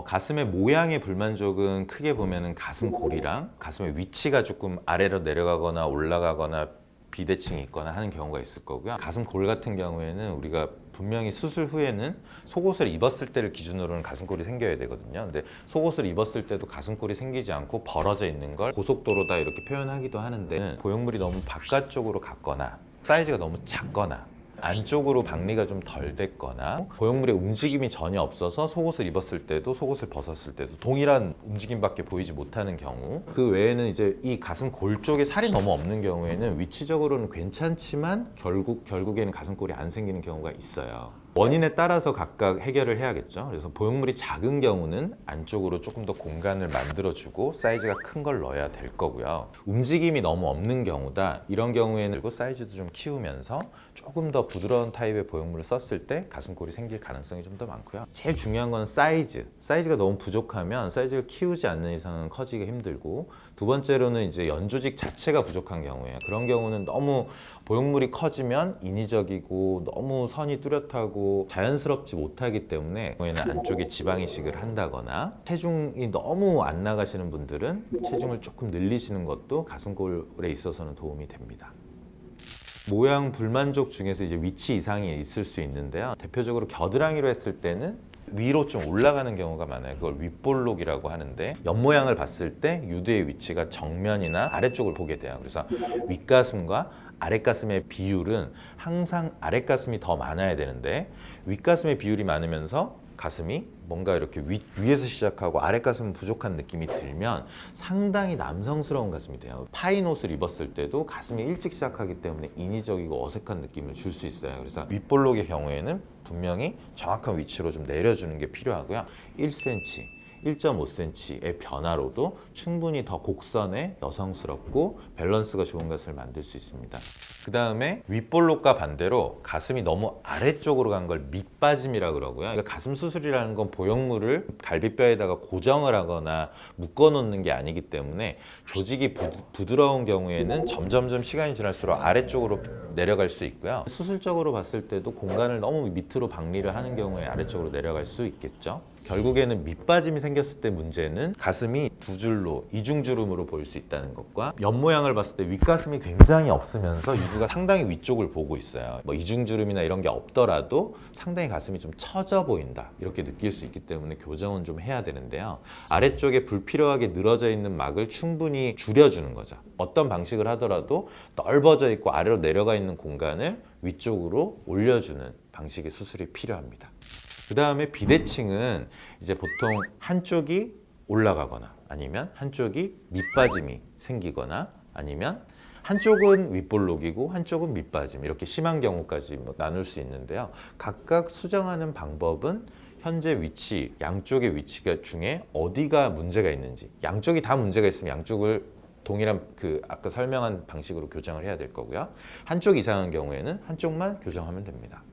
가슴의 모양의 불만족은 크게 보면은 가슴골이랑 가슴의 위치가 조금 아래로 내려가거나 올라가거나 비대칭이 있거나 하는 경우가 있을 거고요. 가슴골 같은 경우에는 우리가 분명히 수술 후에는 속옷을 입었을 때를 기준으로는 가슴골이 생겨야 되거든요. 근데 속옷을 입었을 때도 가슴골이 생기지 않고 벌어져 있는 걸 고속도로다 이렇게 표현하기도 하는데, 보형물이 너무 바깥쪽으로 갔거나 사이즈가 너무 작거나 안쪽으로 박리가 좀 덜 됐거나 보형물의 움직임이 전혀 없어서 속옷을 입었을 때도 속옷을 벗었을 때도 동일한 움직임밖에 보이지 못하는 경우, 그 외에는 이제 이 가슴 골 쪽에 살이 너무 없는 경우에는 위치적으로는 괜찮지만 결국에는 가슴골이 안 생기는 경우가 있어요. 원인에 따라서 각각 해결을 해야겠죠. 그래서 보형물이 작은 경우는 안쪽으로 조금 더 공간을 만들어주고 사이즈가 큰 걸 넣어야 될 거고요. 움직임이 너무 없는 경우다, 이런 경우에는 그리고 사이즈도 좀 키우면서 조금 더 부드러운 타입의 보형물을 썼을 때 가슴골이 생길 가능성이 좀 더 많고요. 제일 중요한 건 사이즈가 너무 부족하면 사이즈를 키우지 않는 이상은 커지기 힘들고, 두 번째로는 이제 연조직 자체가 부족한 경우에요. 그런 경우는 너무 보형물이 커지면 인위적이고 너무 선이 뚜렷하고 자연스럽지 못하기 때문에 안쪽에 지방 이식을 한다거나, 체중이 너무 안 나가시는 분들은 체중을 조금 늘리시는 것도 가슴골에 있어서는 도움이 됩니다. 모양 불만족 중에서 이제 위치 이상이 있을 수 있는데요. 대표적으로 겨드랑이로 했을 때는 위로 좀 올라가는 경우가 많아요. 그걸 윗볼록이라고 하는데, 옆모양을 봤을 때 유두의 위치가 정면이나 아래쪽을 보게 돼요. 그래서 윗가슴과 아랫가슴의 비율은 항상 아랫가슴이 더 많아야 되는데, 윗가슴의 비율이 많으면서 가슴이 뭔가 이렇게 위에서 시작하고 아랫가슴은 부족한 느낌이 들면 상당히 남성스러운 가슴이 돼요. 파인 옷을 입었을 때도 가슴이 일찍 시작하기 때문에 인위적이고 어색한 느낌을 줄 수 있어요. 그래서 윗볼록의 경우에는 분명히 정확한 위치로 좀 내려주는 게 필요하고요. 1cm, 1.5cm의 변화로도 충분히 더 곡선의 여성스럽고 밸런스가 좋은 가슴을 만들 수 있습니다. 그 다음에 윗볼록과 반대로 가슴이 너무 아래쪽으로 간 걸 밑빠짐이라고 그러고요. 그러니까 가슴 수술이라는 건 보형물을 갈비뼈에다가 고정을 하거나 묶어 놓는 게 아니기 때문에 조직이 부드러운 경우에는 점점점 시간이 지날수록 아래쪽으로 내려갈 수 있고요. 수술적으로 봤을 때도 공간을 너무 밑으로 박리를 하는 경우에 아래쪽으로 내려갈 수 있겠죠. 결국에는 밑빠짐이 생겼을 때 문제는 가슴이 두 줄로 이중주름으로 보일 수 있다는 것과, 옆모양을 봤을 때 윗가슴이 굉장히 없으면서 유두가 상당히 위쪽을 보고 있어요. 뭐 이중주름이나 이런 게 없더라도 상당히 가슴이 좀 처져 보인다, 이렇게 느낄 수 있기 때문에 교정은 좀 해야 되는데요. 아래쪽에 불필요하게 늘어져 있는 막을 충분히 줄여주는 거죠. 어떤 방식을 하더라도 넓어져 있고 아래로 내려가 있는 공간을 위쪽으로 올려주는 방식의 수술이 필요합니다. 그 다음에 비대칭은 이제 보통 한쪽이 올라가거나 아니면 한쪽이 밑빠짐이 생기거나 아니면 한쪽은 윗볼록이고 한쪽은 밑빠짐, 이렇게 심한 경우까지 나눌 수 있는데요. 각각 수정하는 방법은 현재 위치, 양쪽의 위치가 중에 어디가 문제가 있는지, 양쪽이 다 문제가 있으면 양쪽을 동일한 아까 설명한 방식으로 교정을 해야 될 거고요. 한쪽 이상한 경우에는 한쪽만 교정하면 됩니다.